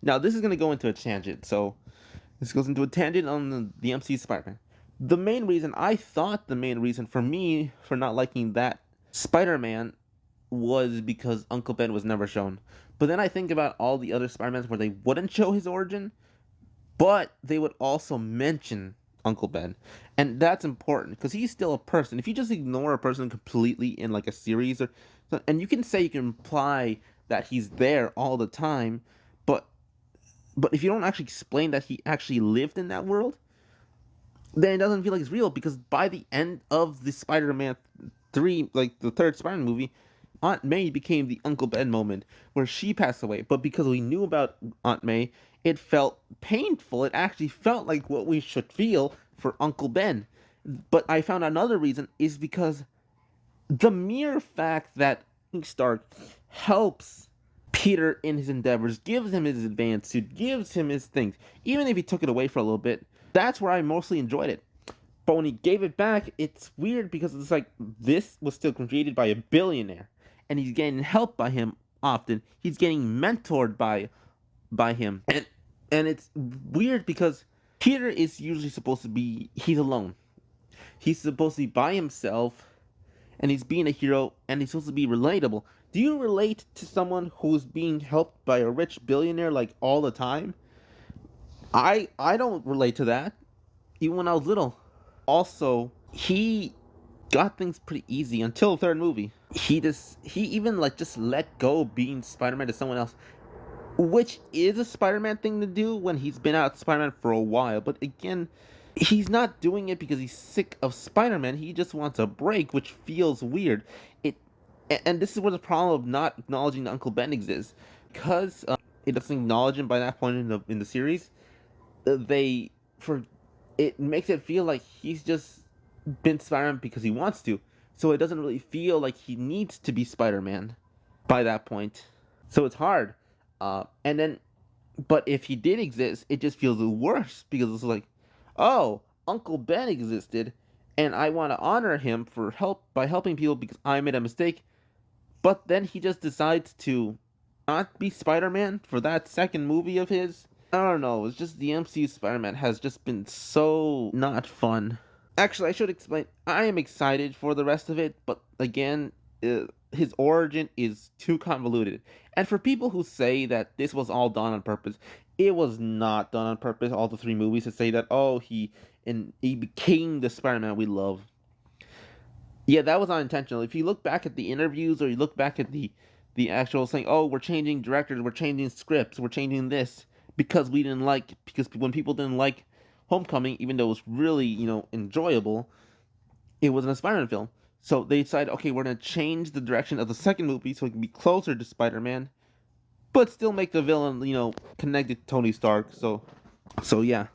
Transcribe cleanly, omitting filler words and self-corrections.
Now, this is going to go into a tangent. So, this goes into a tangent on the MCU Spider-Man. The main reason for me for not liking that Spider-Man was because Uncle Ben was never shown. But then I think about all the other Spider-Mans where they wouldn't show his origin, but they would also mention Uncle Ben. And that's important because he's still a person. If you just ignore a person completely in like a series, and you can say, you can imply that he's there all the time, but if you don't actually explain that he actually lived in that world, then it doesn't feel like it's real, because by the end of the Spider-Man 3, like the third Spider-Man movie, Aunt May became the Uncle Ben moment where she passed away. But because we knew about Aunt May, it felt painful. It actually felt like what we should feel for Uncle Ben. But I found another reason is because the mere fact that Stark helps Peter in his endeavors, gives him his advance suit, gives him his things, even if he took it away for a little bit, that's where I mostly enjoyed it. But when he gave it back, it's weird because it's like this was still created by a billionaire, and he's getting help by him often. He's getting mentored by him, and it's weird because Peter is usually supposed to be, he's alone. He's supposed to be by himself, and he's being a hero, and he's supposed to be relatable. Do you relate to someone who's being helped by a rich billionaire like all the time? I don't relate to that, even when I was little. Also, he got things pretty easy until the third movie. He even like just let go being Spider-Man to someone else, which is a Spider-Man thing to do when he's been out Spider-Man for a while. But again, he's not doing it because he's sick of Spider-Man. He just wants a break, which feels weird. It and this is where the problem of not acknowledging that Uncle Ben exists, because it doesn't acknowledge him by that point in the series. They for It makes it feel like he's just been Spider-Man because he wants to. So it doesn't really feel like he needs to be Spider-Man by that point. So it's hard. And then, but if he did exist, it just feels worse because it's like, oh, Uncle Ben existed, and I want to honor him for by helping people because I made a mistake. But then he just decides to not be Spider-Man for that second movie of his. I don't know, it's just the MCU Spider-Man has just been so not fun. Actually, I should explain, I am excited for the rest of it, but again, his origin is too convoluted. And for people who say that this was all done on purpose, it was not done on purpose. All the three movies to say that, oh, he became the Spider-Man we love. Yeah, that was unintentional. If you look back at the interviews, or you look back at the actual saying, oh, we're changing directors, we're changing scripts, we're changing this, because when people didn't like Homecoming, even though it was really, enjoyable, it wasn't a Spider-Man film. So they decided, okay, we're gonna change the direction of the second movie so it can be closer to Spider-Man, but still make the villain, connected to Tony Stark. So yeah.